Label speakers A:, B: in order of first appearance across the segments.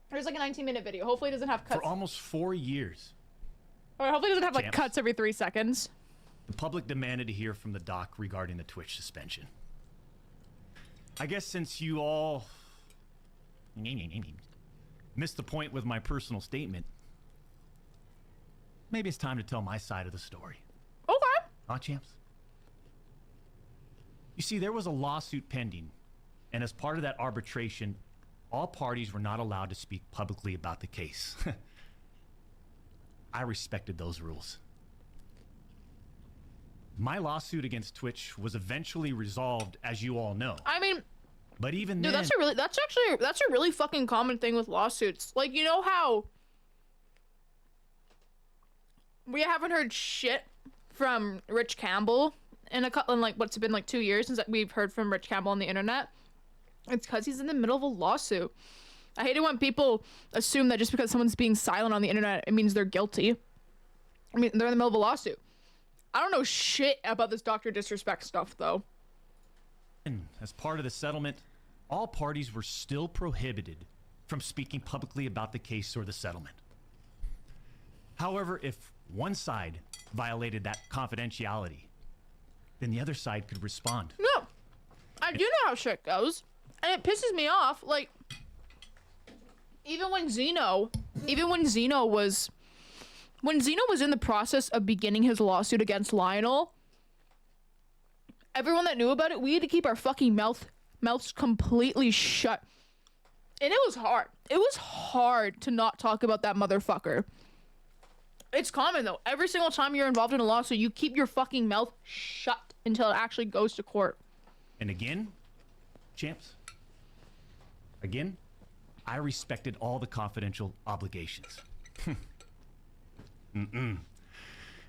A: There's like a 19-minute video. Hopefully it doesn't have cuts.
B: For almost 4 years.
A: Or hopefully it doesn't have like cuts every 3 seconds.
B: The public demanded to hear from the doc regarding the Twitch suspension. I guess since you all missed the point with my personal statement, maybe it's time to tell my side of the story.
A: Okay.
B: Huh, champs? You see, there was a lawsuit pending, and as part of that arbitration, all parties were not allowed to speak publicly about the case. I respected those rules. My lawsuit against Twitch was eventually resolved, as you all know.
A: I mean,
B: but even
A: dude,
B: then,
A: that's a really fucking common thing with lawsuits. Like, you know how we haven't heard shit from Rich Campbell in like what's been like 2 years since we've heard from Rich Campbell on the internet? It's because he's in the middle of a lawsuit. I hate it when people assume that just because someone's being silent on the internet, it means they're guilty. I mean, they're in the middle of a lawsuit. I don't know shit about this DrDisRespect stuff, though.
B: As part of the settlement, all parties were still prohibited from speaking publicly about the case or the settlement. However, if one side violated that confidentiality, then the other side could respond.
A: No, I do know how shit goes, and it pisses me off. Like, even when Zeno was in the process of beginning his lawsuit against Lionel, everyone that knew about it, we had to keep our fucking mouths completely shut. And it was hard. It was hard to not talk about that motherfucker. It's common, though. Every single time you're involved in a lawsuit, you keep your fucking mouth shut until it actually goes to court.
B: And again, champs, again, I respected all the confidential obligations.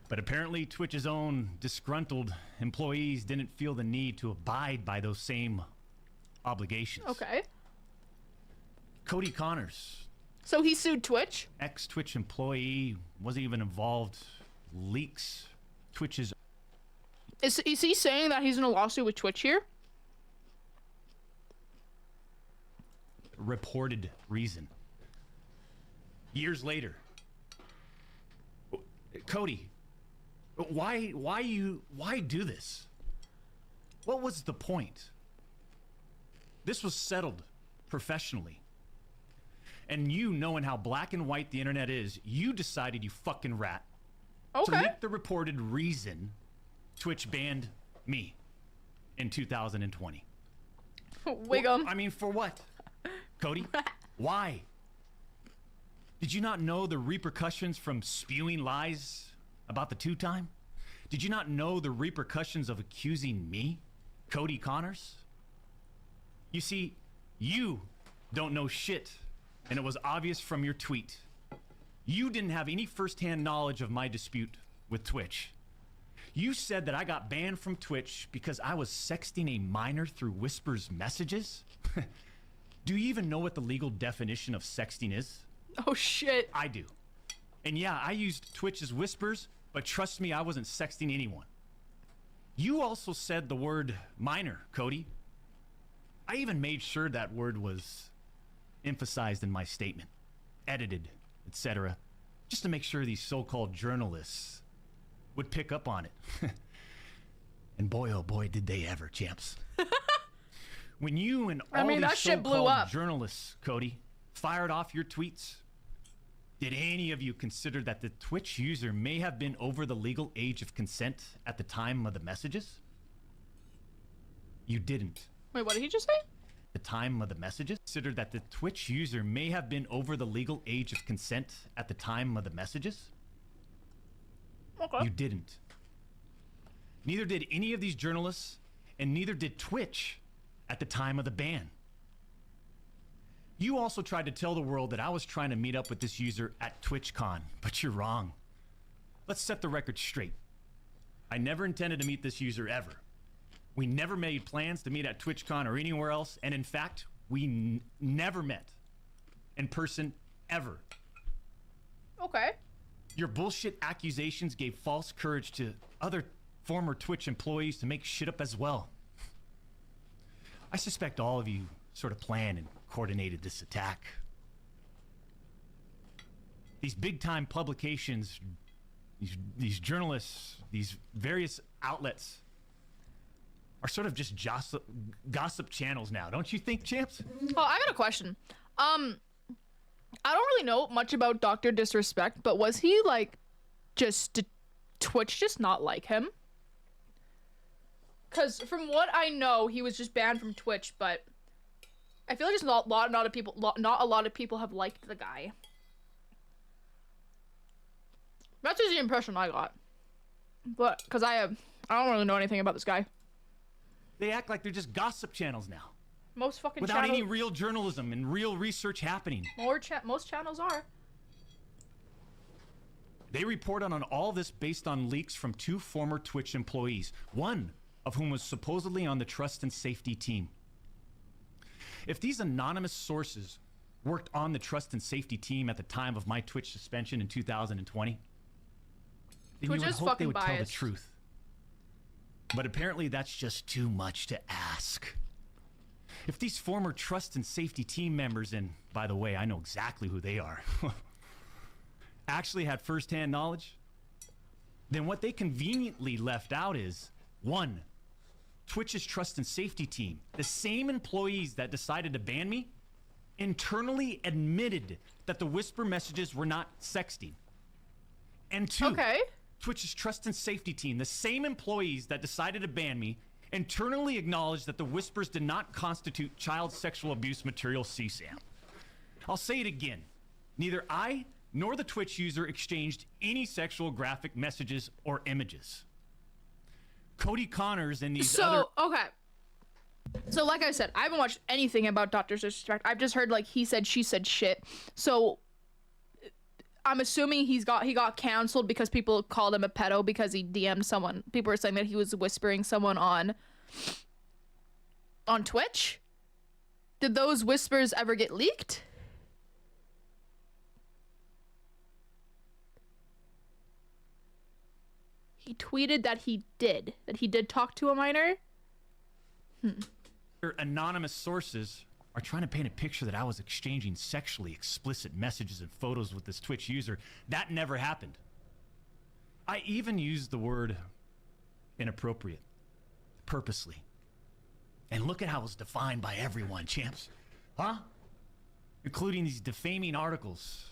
B: But apparently Twitch's own disgruntled employees didn't feel the need to abide by those same obligations.
A: Okay.
B: Cody Connors,
A: so he sued Twitch?
B: ex-Twitch employee, wasn't even involved, leaks Twitch's...
A: Is he saying that he's in a lawsuit with Twitch here?
B: reported reason. Years later, Cody, why do this? What was the point? This was settled professionally. And you, knowing how black and white the internet is, you decided, you fucking rat, to leak the reported reason Twitch banned me in 2020.
A: Wig 'em.
B: I mean, for what? Cody, why? Did you not know the repercussions from spewing lies about the two-time? Did you not know the repercussions of accusing me, Cody Connors? You see, you don't know shit, and it was obvious from your tweet. You didn't have any first-hand knowledge of my dispute with Twitch. You said that I got banned from Twitch because I was sexting a minor through Whisper's messages? Do you even know what the legal definition of sexting is?
A: Oh, shit.
B: I do. And yeah, I used Twitch as Whispers, but trust me, I wasn't sexting anyone. You also said the word minor, Cody. I even made sure that word was emphasized in my statement, edited, etc., just to make sure these so-called journalists would pick up on it. And boy, oh boy, did they ever, champs. When you and all these so-called journalists, Cody, fired off your tweets, did any of you consider that the Twitch user may have been over the legal age of consent at the time of the messages? You didn't.
A: Wait, what did he just say?
B: The time of the messages? Considered that the Twitch user may have been over the legal age of consent at the time of the messages?
A: Okay.
B: You didn't. Neither did any of these journalists, and neither did Twitch at the time of the ban. You also tried to tell the world that I was trying to meet up with this user at TwitchCon, but you're wrong. Let's set the record straight. I never intended to meet this user ever. We never made plans to meet at TwitchCon or anywhere else, and in fact, we never met in person ever.
A: Okay.
B: Your bullshit accusations gave false courage to other former Twitch employees to make shit up as well. I suspect all of you sort of planned and coordinated this attack. these big-time publications, these journalists, these various outlets are sort of just gossip channels now. Don't you think, Champs?
A: Oh, I got a question. I don't really know much about Dr. Disrespect, but was he like did Twitch just not like him? Because from what I know, he was just banned from Twitch, but I feel like just not a lot of people have liked the guy. That's just the impression I got. But because I don't really know anything about this guy.
B: They act like they're just gossip channels now.
A: Most fucking
B: without any real journalism and real research happening.
A: Most channels are.
B: They report on all this based on leaks from 2 former Twitch employees, one of whom was supposedly on the trust and safety team. If these anonymous sources worked on the trust and safety team at the time of my Twitch suspension in 2020, then
A: Twitch
B: you would
A: is
B: hope they would
A: fucking
B: tell the
A: biased.
B: truth. But apparently that's just too much to ask. If these former trust and safety team members, and by the way, I know exactly who they are, actually had firsthand knowledge, then what they conveniently left out is, 1, Twitch's trust and safety team, the same employees that decided to ban me, internally admitted that the whisper messages were not sexting. And 2,
A: Okay.
B: Twitch's trust and safety team, the same employees that decided to ban me, internally acknowledged that the whispers did not constitute child sexual abuse material CSAM. I'll say it again. Neither I nor the Twitch user exchanged any sexual graphic messages or images. Cody Connors and these other...
A: Okay. So like I said, I haven't watched anything about Dr. Disrespect. I've just heard like he said, she said shit. So I'm assuming he got canceled because people called him a pedo because he DM'd someone. People were saying that he was whispering someone on Twitch. Did those whispers ever get leaked? He tweeted that he did talk to a minor.
B: Anonymous sources are trying to paint a picture that I was exchanging sexually explicit messages and photos with this Twitch user. That never happened. I even used the word inappropriate purposely. And look at how it was defined by everyone, champs. Huh? Including these defaming articles.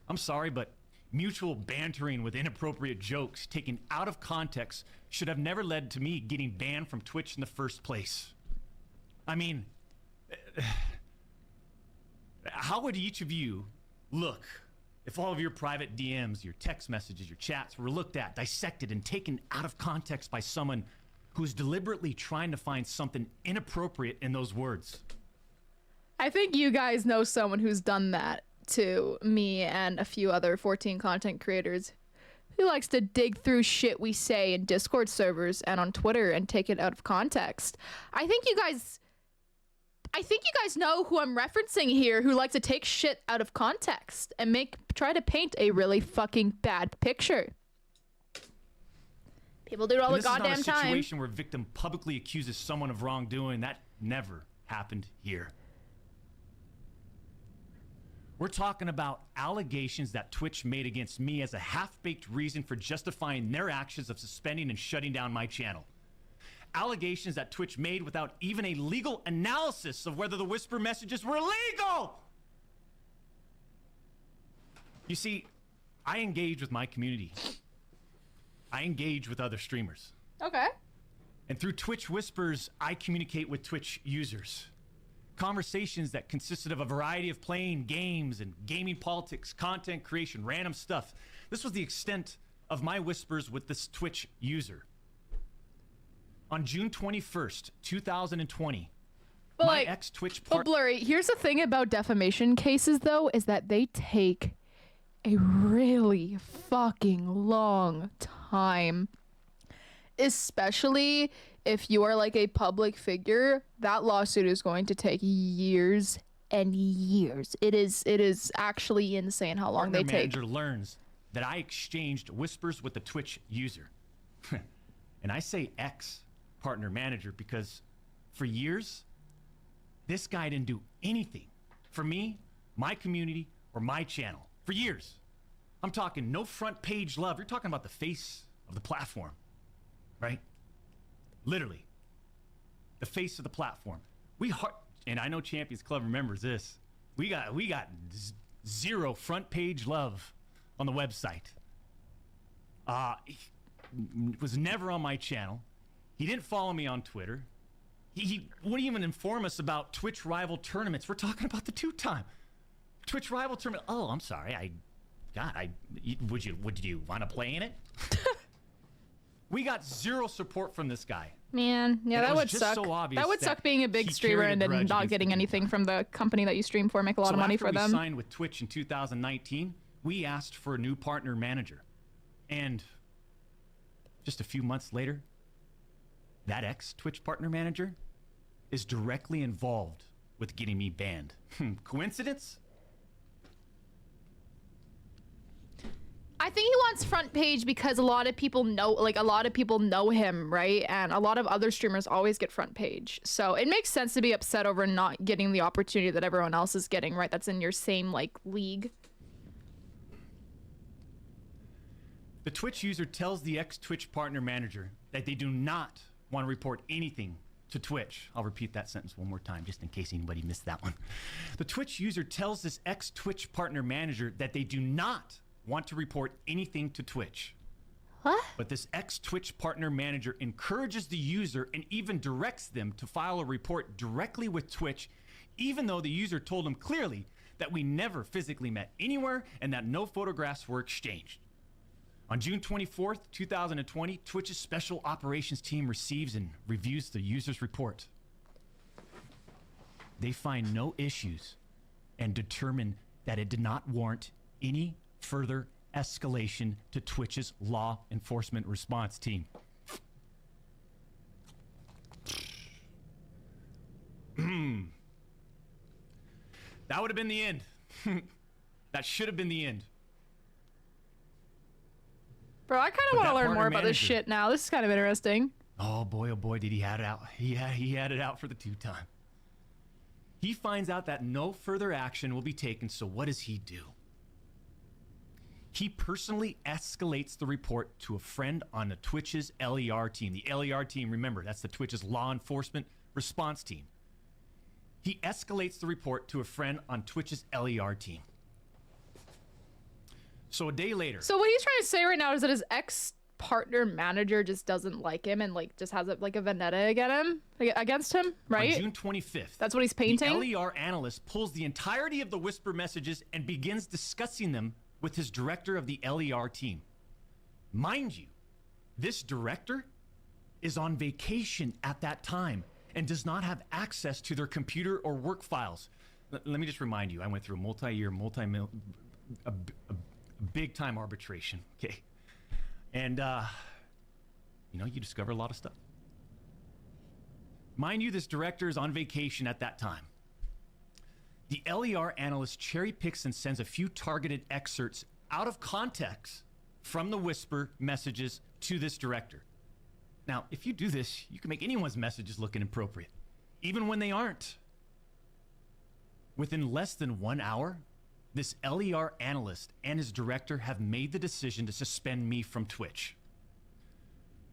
B: I'm sorry, but mutual bantering with inappropriate jokes taken out of context should have never led to me getting banned from Twitch in the first place. I mean, how would each of you look if all of your private DMs, your text messages, your chats were looked at, dissected, and taken out of context by someone who's deliberately trying to find something inappropriate in those words?
A: I think you guys know someone who's done that to me and a few other 14 content creators who likes to dig through shit we say in Discord servers and on Twitter and take it out of context. I think you guys know who I'm referencing here, who likes to take shit out of context and try to paint a really fucking bad picture. People do it all the goddamn time.
B: This is not a situation where a victim publicly accuses someone of wrongdoing. That never happened here. We're talking about allegations that Twitch made against me as a half-baked reason for justifying their actions of suspending and shutting down my channel. Allegations that Twitch made without even a legal analysis of whether the whisper messages were legal. You see, I engage with my community. I engage with other streamers.
A: Okay.
B: And through Twitch whispers, I communicate with Twitch users. Conversations that consisted of a variety of playing games and gaming politics, content creation, random stuff. This was the extent of my whispers with this Twitch user. On June 21st, 2020, my ex-Twitch
A: But Blurry, here's the thing about defamation cases, though, is that they take a really fucking long time. Especially if you are like a public figure, that lawsuit is going to take years and years. It is actually insane how long they take.
B: Manager learns that I exchanged whispers with the Twitch user. And I say ex-partner manager because for years, this guy didn't do anything for me, my community, or my channel. For years. I'm talking no front page love. You're talking about the face of the platform, right? Literally. The face of the platform. And I know Champions Club remembers this. We got zero front page love on the website. He was never on my channel. He didn't follow me on Twitter. He wouldn't even inform us about Twitch rival tournaments. We're talking about the two-time Twitch rival tournament. Oh, I'm sorry. Would you want to play in it? We got zero support from this guy.
A: Man, yeah,
B: And
A: that
B: it was
A: would
B: just
A: suck.
B: so obvious
A: That would
B: that
A: suck being a big
B: he
A: streamer
B: carried a
A: and then
B: grudge
A: not
B: against
A: getting
B: the
A: anything
B: two-time.
A: from the company that you stream for, make a lot of money for
B: After
A: them.
B: we signed with Twitch in 2019, we asked for a new partner manager. And just a few months later, that ex-Twitch partner manager is directly involved with getting me banned. Coincidence?
A: I think he wants front page because a lot of people know him, right? And a lot of other streamers always get front page. So it makes sense to be upset over not getting the opportunity that everyone else is getting, right? That's in your same league.
B: The Twitch user tells the ex-Twitch partner manager that they do not want to report anything to Twitch. I'll repeat that sentence one more time just in case anybody missed that one. The Twitch user tells this ex-Twitch partner manager that they do not want to report anything to Twitch.
A: What?
B: But this ex-Twitch partner manager encourages the user and even directs them to file a report directly with Twitch, even though the user told him clearly that we never physically met anywhere and that no photographs were exchanged. On June 24th, 2020, Twitch's special operations team receives and reviews the user's report. They find no issues and determine that it did not warrant any further escalation to Twitch's law enforcement response team. That would have been the end. That should have been the end.
A: Bro, I kind of want to learn more about this shit now. This is kind of interesting.
B: Oh boy, did he had it out. He had it out for the two-time. He finds out that no further action will be taken, so what does he do? He personally escalates the report to a friend on the Twitch's LER team. The LER team, remember, that's the Twitch's law enforcement response team. He escalates the report to a friend on Twitch's LER team. So a day later.
A: So what he's trying to say right now is that his ex-partner manager just doesn't like him and just has a vendetta against him, right?
B: On June 25th.
A: That's what he's painting?
B: The LER analyst pulls the entirety of the Whisper messages and begins discussing them with his director of the LER team. Mind you, this director is on vacation at that time and does not have access to their computer or work files. Let me just remind you, I went through a multi-year, a big-time arbitration, okay? And, you discover a lot of stuff. Mind you, this director is on vacation at that time. The LER analyst cherry picks and sends a few targeted excerpts out of context from the Whisper messages to this director. Now, if you do this, you can make anyone's messages look inappropriate, even when they aren't. Within less than 1 hour, this LER analyst and his director have made the decision to suspend me from Twitch.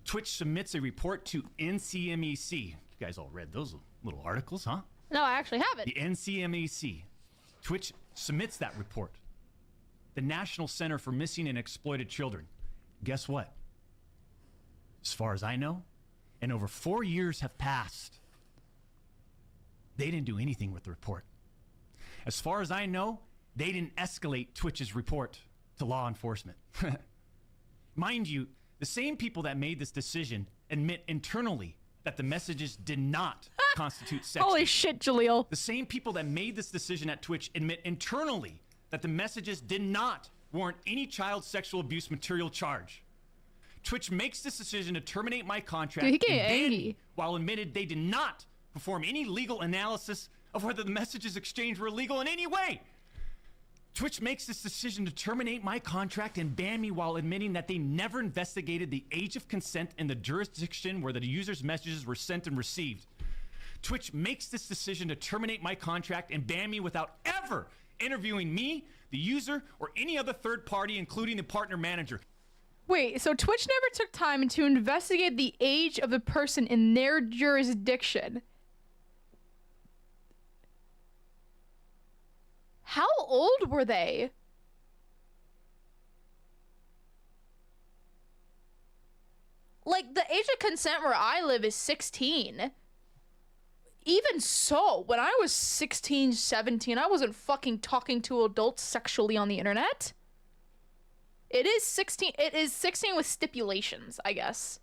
B: Twitch submits a report to NCMEC. You guys all read those little articles, huh?
A: No, I actually haven't.
B: The NCMEC. Twitch submits that report. The National Center for Missing and Exploited Children. Guess what? As far as I know, and over 4 years have passed, they didn't do anything with the report. As far as I know, they didn't escalate Twitch's report to law enforcement. Mind you, the same people that made this decision admit internally that the messages did not constitute sexting.
A: Holy shit, Jaleel.
B: The same people that made this decision at Twitch admit internally that the messages did not warrant any child sexual abuse material charge. Twitch makes this decision to terminate my contract.
A: Dude, he getting
B: and ban
A: angry.
B: me while admitted they did not perform any legal analysis of whether the messages exchanged were illegal in any way. Twitch makes this decision to terminate my contract and ban me while admitting that they never investigated the age of consent in the jurisdiction where the user's messages were sent and received. Twitch makes this decision to terminate my contract and ban me without ever interviewing me, the user, or any other third party, including the partner manager.
A: Wait, so Twitch never took time to investigate the age of the person in their jurisdiction. How old were they? Like, the age of consent where I live is 16. Even so, when I was 16, 17, I wasn't fucking talking to adults sexually on the internet. It is 16 with stipulations, I guess.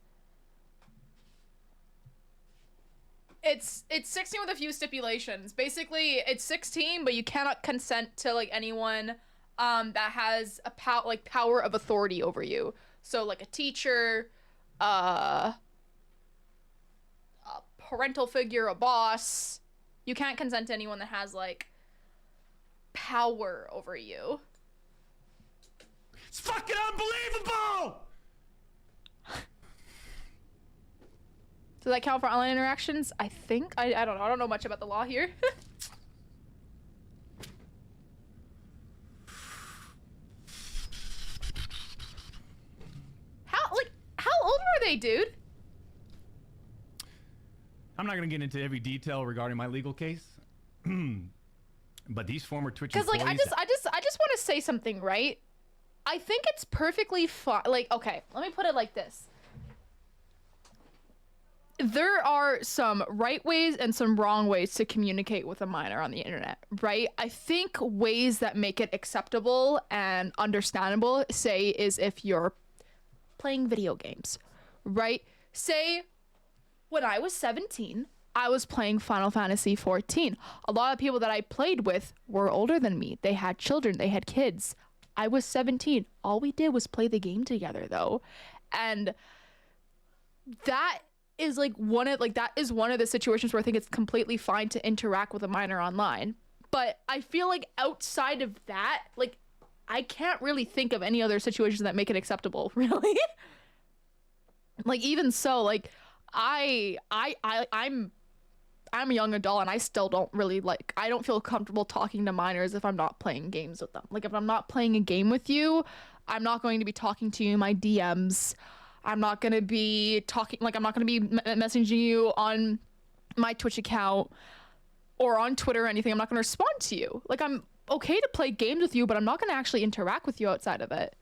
A: It's 16 with a few stipulations. Basically, it's 16, but you cannot consent to like anyone that has a power of authority over you. So like a teacher, a parental figure, a boss. You can't consent to anyone that has like power over you.
B: It's fucking unbelievable!
A: Does that count for online interactions? I think. I don't know. I don't know much about the law here. How old were they, dude?
B: I'm not gonna get into every detail regarding my legal case. But these former Twitch
A: Because like
B: employees...
A: I just want to say something, right? I think it's perfectly fine. Like, okay, let me put it like this. There are some right ways and some wrong ways to communicate with a minor on the internet, right? I think ways that make it acceptable and understandable, say, is if you're playing video games, right? Say, when I was 17, I was playing Final Fantasy 14. A lot of people that I played with were older than me. They had children, they had kids. I was 17. All we did was play the game together, though. And that is like one of the situations where I think it's completely fine to interact with a minor online. But I feel like outside of that, like, I can't really think of any other situations that make it acceptable, really. Like, even so, like, I'm a young adult and I still don't really I don't feel comfortable talking to minors if I'm not playing games with them. Like, if I'm not playing a game with you, I'm not going to be talking to you in my DMs. I'm not going to be talking, like, I'm not going to be messaging you on my Twitch account or on Twitter or anything. I'm not going to respond to you. Like, I'm okay to play games with you, but I'm not going to actually interact with you outside of it.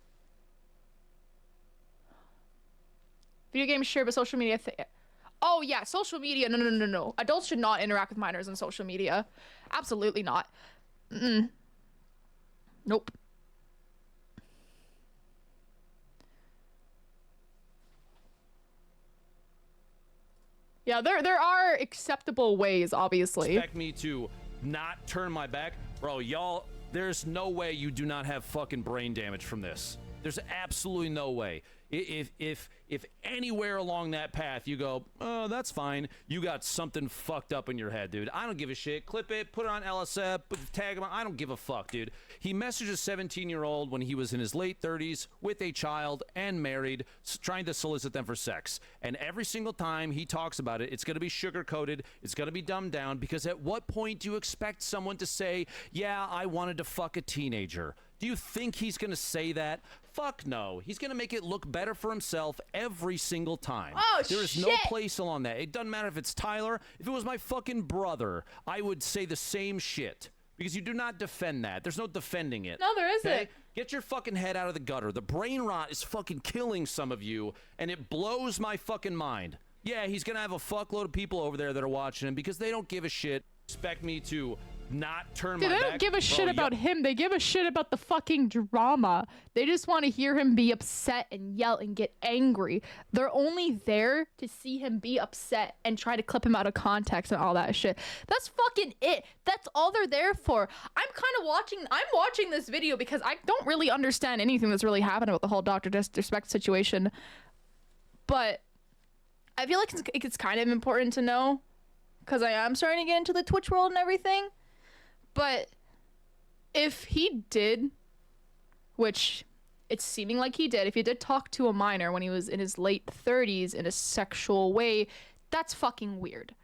A: Video games sure, but social media oh yeah, social media, no. Adults should not interact with minors on social media. Absolutely not. Nope. Yeah, there are acceptable ways, obviously.
C: Expect me to not turn my back? Bro, y'all, there's no way you do not have fucking brain damage from this. There's absolutely no way. If anywhere along that path you go, oh, that's fine, you got something fucked up in your head, dude. I don't give a shit. Clip it, put it on LSF, tag him on. I don't give a fuck, dude. He messaged a 17-year-old when he was in his late 30s with a child and married, trying to solicit them for sex. And every single time he talks about it, it's going to be sugar-coated, it's going to be dumbed down, because at what point do you expect someone to say, yeah, I wanted to fuck a teenager? Do you think he's going to say that? Fuck no. He's going to make it look better for himself every single time.
A: Oh,
C: there is no place along that. It doesn't matter if it's Tyler. If it was my fucking brother, I would say the same shit. Because you do not defend that. There's no defending it.
A: No, there isn't.
C: Okay? Get your fucking head out of the gutter. The brain rot is fucking killing some of you, and it blows my fucking mind. Yeah, he's going to have a fuckload of people over there that are watching him because they don't give a shit. Expect me to not turn my back.
A: They don't give a shit about him. They give a shit about the fucking drama. They just want to hear him be upset and yell and get angry. They're only there to see him be upset and try to clip him out of context and all that shit. That's fucking it. That's all they're there for. I'm watching this video because I don't really understand anything that's really happening with the whole DrDisRespect situation. But I feel like it's kind of important to know, because I am starting to get into the Twitch world and everything. But if he did, which it's seeming like he did, if he did talk to a minor when he was in his late 30s in a sexual way, that's fucking weird.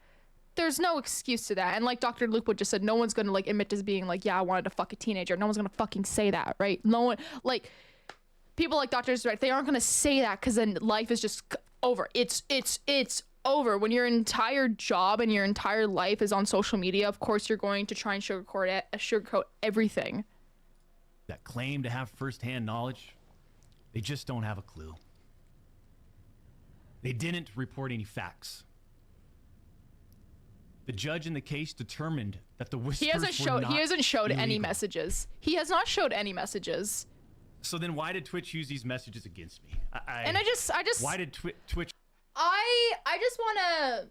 A: there's no excuse to that. And like Dr. Lupo just said, no one's gonna like admit to being like, yeah, I wanted to fuck a teenager. No one's gonna fucking say that, right? No one, like, people like Dr. DrDisRespect, they aren't gonna say that because then life is just over. It's over. When your entire job and your entire life is on social media, of course you're going to try and sugarcoat everything.
B: That claim to have firsthand knowledge, they just don't have a clue. They didn't report any facts. The judge in the case determined that the whispers
A: He hasn't showed any
B: illegal.
A: messages. He has not showed any messages.
B: So then why did Twitch use these messages against me?
A: I just
B: Why did Twitch...
A: I just want to,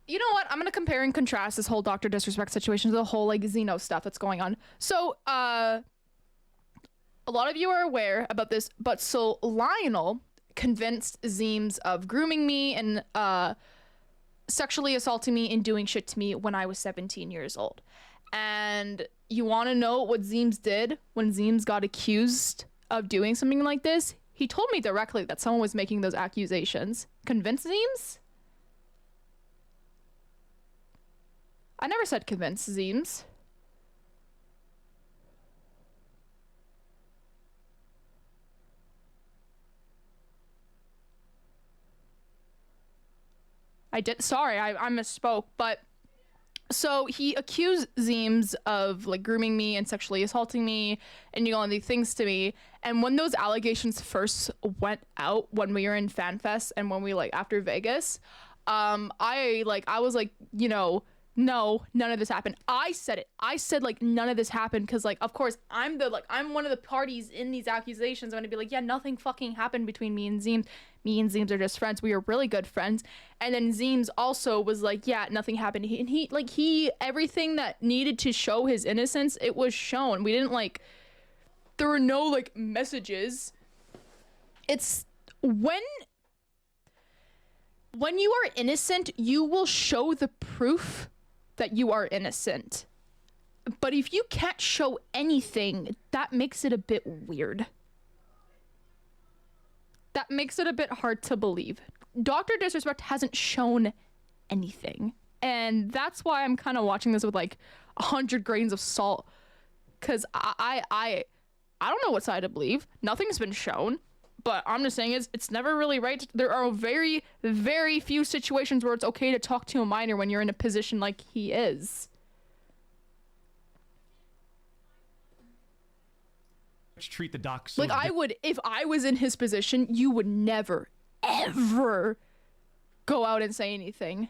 A: you know what? I'm going to compare and contrast this whole Dr. DrDisRespect situation to the whole like Xeno stuff that's going on. So, a lot of you are aware about this, but so Lionel convinced Zeems of grooming me and sexually assaulting me and doing shit to me when I was 17 years old. And you want to know what Zeems did when Zeems got accused of doing something like this? He told me directly that someone was making those accusations. Convince Zeems? I never said convince Zeems. I did. Sorry, I misspoke. But so he accused Zeems of like grooming me and sexually assaulting me and doing all these things to me. And when those allegations first went out, when we were in FanFest and when we like after Vegas, I was like, you know, no, none of this happened. I said it. I said like none of this happened because like of course I'm one of the parties in these accusations. I'm gonna be like, yeah, nothing fucking happened between me and Zeems. Me and Zeems are just friends. We were really good friends. And then Zeems also was like, yeah, nothing happened. He everything that needed to show his innocence, it was shown. We didn't like, there were no like messages. It's when you are innocent, you will show the proof that you are innocent. But if you can't show anything, that makes it a bit weird. That makes it a bit hard to believe. Dr. DrDisRespect hasn't shown anything. And that's why I'm kind of watching this with like 100 grains of salt. Cause I don't know what side to believe. Nothing's been shown. But I'm just saying it's never really right. There are very, very few situations where it's okay to talk to a minor when you're in a position like he is.
B: Twitch treat the doc so...
A: Like I would, if I was in his position, you would never, ever go out and say anything.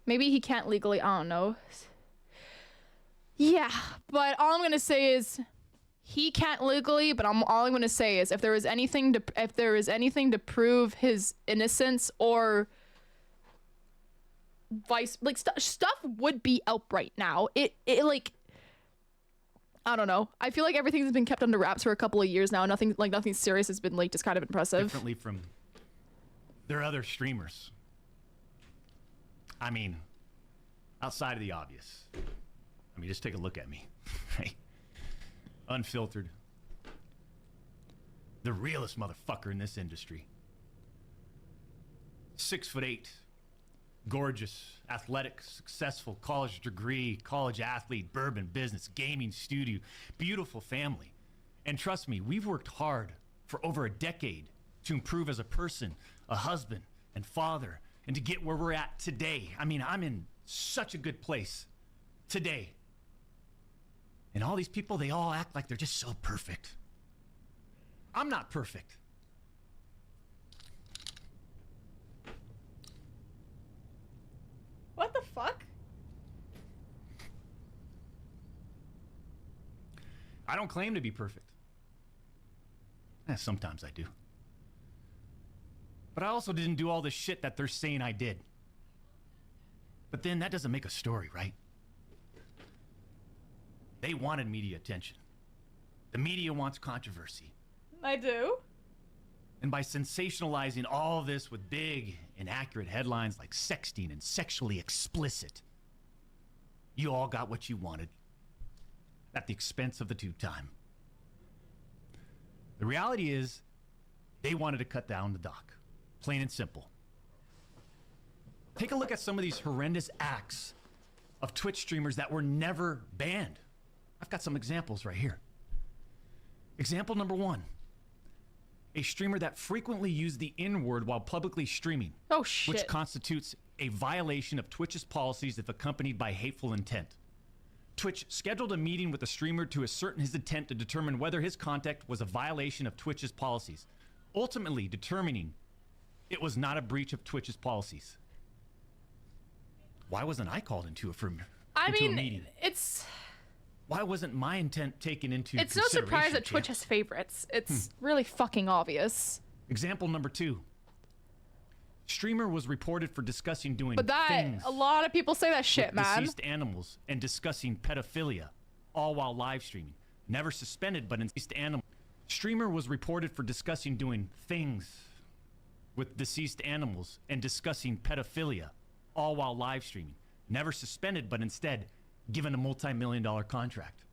A: Maybe he can't legally, I don't know. Yeah, but all I'm gonna say is... He can't legally, but all I'm gonna say is if there is anything to prove his innocence or vice like stuff would be out right now. It like I don't know. I feel like everything's been kept under wraps for a couple of years now. Nothing serious has been leaked. It's kind of impressive.
B: Differently from their other streamers. I mean, outside of the obvious. I mean, just take a look at me, right? Unfiltered. The realest motherfucker in this industry. 6'8", gorgeous, athletic, successful, college degree, college athlete, bourbon business, gaming studio, beautiful family. And trust me, we've worked hard for over a decade to improve as a person, a husband and father, and to get where we're at today. I mean, I'm in such a good place today. And all these people, they all act like they're just so perfect. I'm not perfect.
A: What the fuck?
B: I don't claim to be perfect. Sometimes I do. But I also didn't do all this shit that they're saying I did. But then that doesn't make a story, right? They wanted media attention. The media wants controversy.
A: I do.
B: And by sensationalizing all this with big, inaccurate headlines like sexting and sexually explicit, you all got what you wanted at the expense of the tube time. The reality is, they wanted to cut down the doc. Plain and simple. Take a look at some of these horrendous acts of Twitch streamers that were never banned. I've got some examples right here. Example number 1. A streamer that frequently used the N-word while publicly streaming.
A: Oh, shit.
B: Which constitutes a violation of Twitch's policies if accompanied by hateful intent. Twitch scheduled a meeting with the streamer to ascertain his intent to determine whether his conduct was a violation of Twitch's policies, ultimately determining it was not a breach of Twitch's policies. Why wasn't I called into a meeting? Why wasn't my intent taken into
A: consideration? It's no surprise that Twitch has favorites. It's really fucking obvious.
B: Example number 2. Streamer was reported for discussing doing
A: things. A lot of people say that shit, man.
B: Deceased animals and discussing pedophilia, all while live streaming. Never suspended, but deceased animal. Streamer was reported for discussing doing things with deceased animals and discussing pedophilia, all while live streaming. Never suspended, but instead given a multi-million-dollar contract.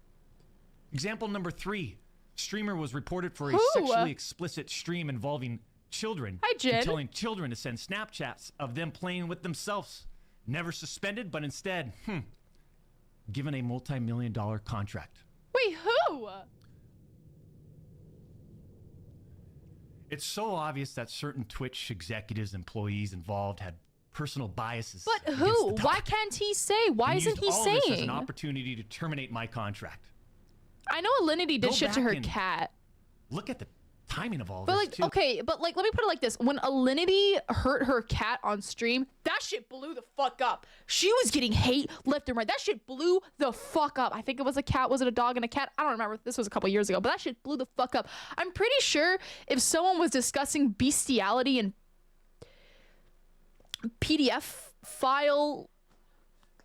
B: Example number 3. Streamer was reported for a sexually explicit stream involving children.
A: Hi, Jid.
B: And telling children to send Snapchats of them playing with themselves. Never suspended, but instead, given a multi-million-dollar contract.
A: Wait, who?
B: It's so obvious that certain Twitch executives, employees involved had personal biases.
A: But who? Why can't he say? Why isn't he saying?
B: This as an opportunity to terminate my contract.
A: I know Alinity did shit to her cat.
B: Look at the timing of all
A: this.
B: But
A: like, okay, but like, let me put it like this: when Alinity hurt her cat on stream, that shit blew the fuck up. She was getting hate left and right. That shit blew the fuck up. I think it was a cat. Was it a dog and a cat? I don't remember. This was a couple years ago, but that shit blew the fuck up. I'm pretty sure if someone was discussing bestiality and PDF file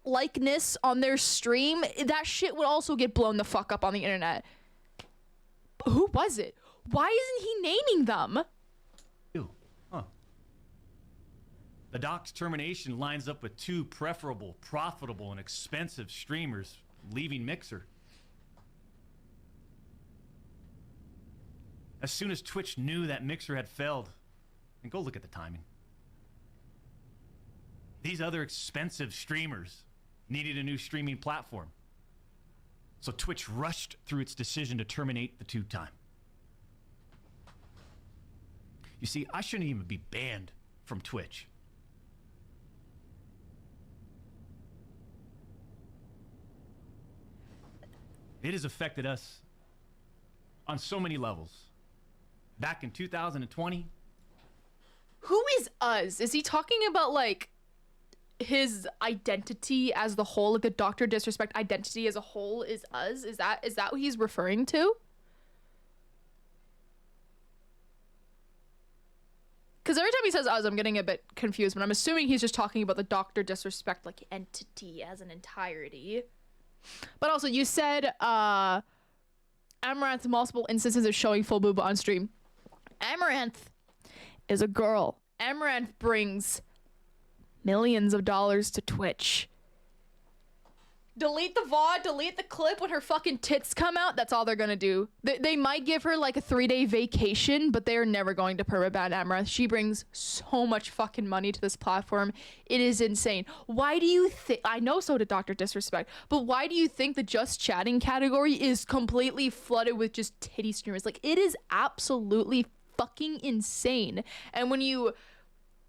A: likeness on their stream, that shit would also get blown the fuck up on the internet. Who was it? Why isn't he naming them?
B: The doc's termination lines up with 2 preferable, profitable, and expensive streamers leaving Mixer. As soon as Twitch knew that Mixer had failed, and go look at the timing. These other expensive streamers needed a new streaming platform. So Twitch rushed through its decision to terminate the 2-time. You see, I shouldn't even be banned from Twitch. It has affected us on so many levels. Back in 2020.
A: Who is us? Is he talking about like his identity as the whole, like the DrDisrespect identity as a whole is us? Is that what he's referring to? Because every time he says us, I'm getting a bit confused, but I'm assuming he's just talking about the DrDisrespect like entity as an entirety. But also, you said Amaranth multiple instances of showing full boob on stream. Amaranth is a girl. Amaranth brings millions of dollars to Twitch. Delete the VOD, delete the clip when her fucking tits come out. That's all they're gonna do. They might give her like a 3-day vacation, but they're never going to permaban Amaranth. She brings so much fucking money to this platform. It is insane. Why do you think, I know so did DrDisrespect, but why do you think the just chatting category is completely flooded with just titty streamers? Like, it is absolutely fucking insane. And when you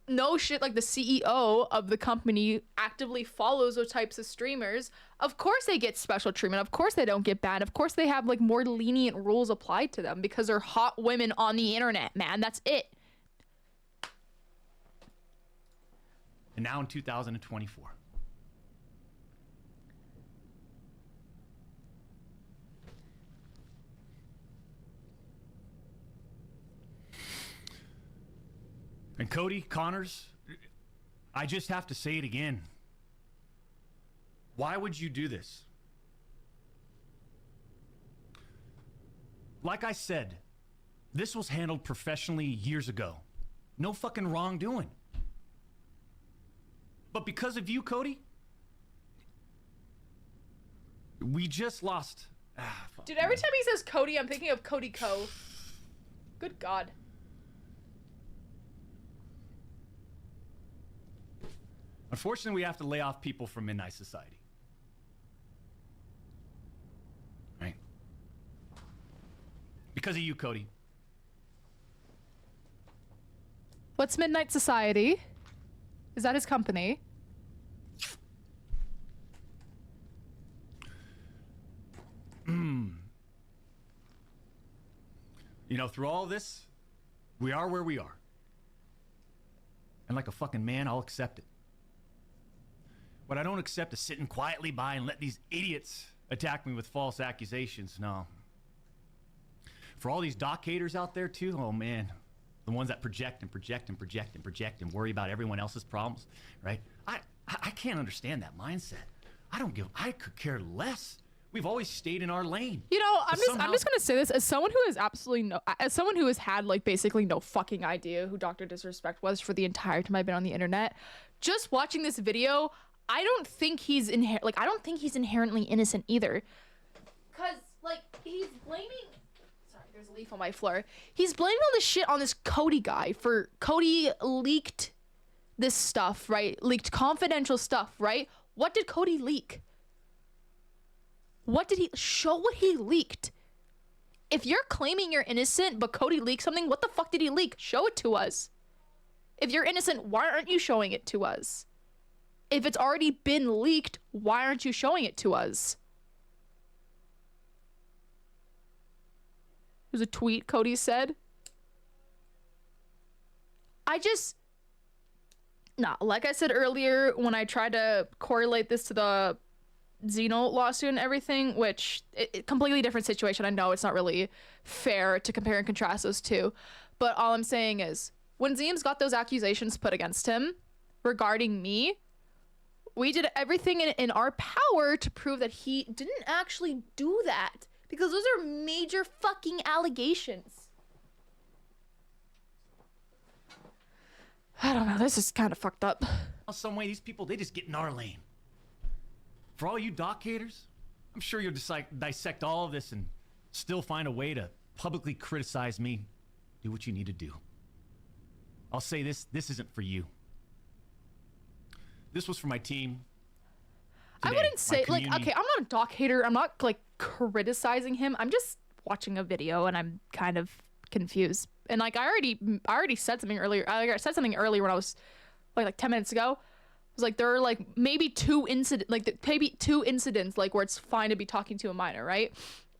A: know shit like the CEO of the company actively follows those types of streamers, of course they get special treatment. Of course they don't get banned. Of course they have like more lenient rules applied to them because they're hot women on the internet, man. That's it.
B: And now in 2024. And Cody, Connors, I just have to say it again. Why would you do this? Like I said, this was handled professionally years ago. No fucking wrongdoing. But because of you, Cody, we just lost.
A: Dude, every time he says Cody, I'm thinking of Cody Co. Good God.
B: Unfortunately, we have to lay off people from Midnight Society. Right? Because of you, Cody.
A: What's Midnight Society? Is that his company?
B: You know, through all this, we are where we are. And like a fucking man, I'll accept it. What I don't accept is sitting quietly by and let these idiots attack me with false accusations. No. For all these doc haters out there too, oh man. The ones that project and project and project and project and worry about everyone else's problems, right? I can't understand that mindset. I could care less. We've always stayed in our lane.
A: You know, I'm just gonna say this as someone who has had like basically no fucking idea who DrDisRespect was for the entire time I've been on the internet. Just watching this video, I don't think he's inherently innocent either. Cause like he's blaming. Sorry, there's a leaf on my floor. He's blaming all this shit on this Cody guy for Cody leaked this stuff, right? Leaked confidential stuff, right? What did Cody leak? What did he show? What he leaked? If you're claiming you're innocent, but Cody leaked something, what the fuck did he leak? Show it to us. If you're innocent, why aren't you showing it to us? If it's already been leaked, why aren't you showing it to us? There's a tweet Cody said. Like I said earlier, when I tried to correlate this to the Xeno lawsuit and everything, which completely different situation. I know it's not really fair to compare and contrast those two, but all I'm saying is when Zeem's got those accusations put against him regarding me, we did everything in our power to prove that he didn't actually do that, because those are major fucking allegations. I don't know, this is kind of fucked up.
B: Some way these people, they just get in our lane. For all you doc haters, I'm sure you'll dissect all of this and still find a way to publicly criticize me. Do what you need to do. I'll say this isn't for you. This was for my team.
A: Today, I wouldn't say, like, okay, I'm not a doc hater. I'm not, like, criticizing him. I'm just watching a video and I'm kind of confused. And, like, I already said something earlier. I said something earlier when I was, like 10 minutes ago. It was like, there are, like, maybe two incidents, like, where it's fine to be talking to a minor, right?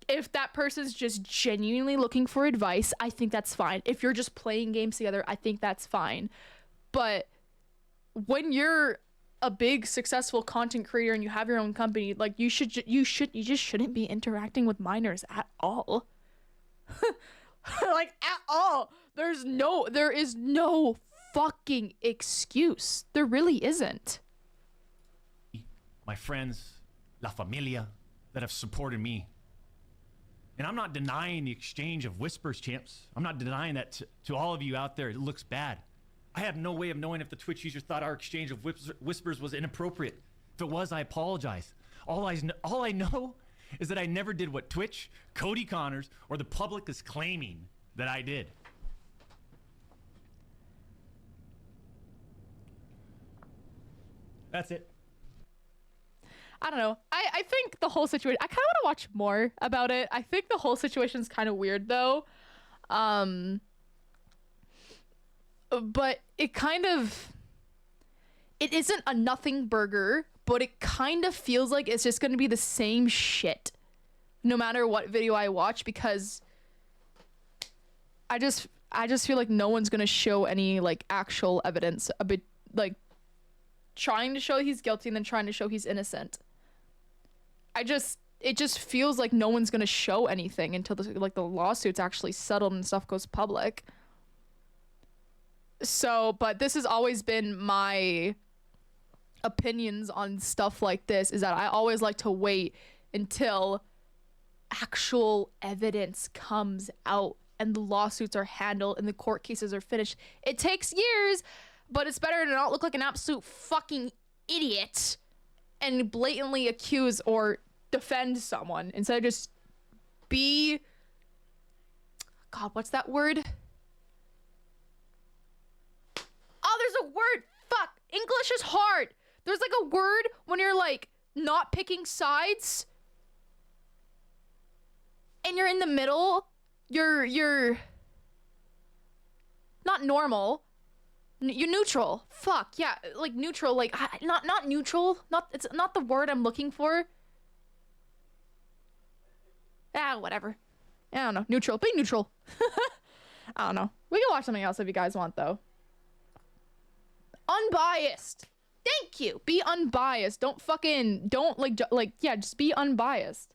A: If that person's just genuinely looking for advice, I think that's fine. If you're just playing games together, I think that's fine. But when you're a big successful content creator and you have your own company, like you just shouldn't be interacting with minors at all. Like at all. There is no fucking excuse. There really isn't.
B: My friends, La Familia, that have supported me. And I'm not denying the exchange of whispers, champs. I'm not denying that to all of you out there. It looks bad. I have no way of knowing if the Twitch user thought our exchange of whispers was inappropriate. If it was, I apologize. All I know is that I never did what Twitch, Cody Connors, or the public is claiming that I did. That's it.
A: I don't know. I think the whole situation, I kind of want to watch more about it. I think the whole situation's kind of weird though. But it isn't a nothing burger, but it kind of feels like it's just going to be the same shit no matter what video I watch, because I just feel like no one's going to show any like actual evidence, a bit like trying to show he's guilty and then trying to show he's innocent. It just feels like no one's going to show anything until the lawsuit's actually settled and stuff goes public. So, but this has always been my opinions on stuff like this, is that I always like to wait until actual evidence comes out and the lawsuits are handled and the court cases are finished. It takes years, but it's better to not look like an absolute fucking idiot and blatantly accuse or defend someone instead of just be... God, what's that word? Oh, there's a word. Fuck. English is hard. There's like a word when you're like not picking sides and you're in the middle. You're not normal. You're neutral. Fuck, yeah, like neutral, like not neutral. It's not the word I'm looking for. Whatever. I don't know. Neutral. Be neutral. I don't know. We can watch something else if you guys want, though. Unbiased. Thank you. Be unbiased. Don't, yeah, just be unbiased.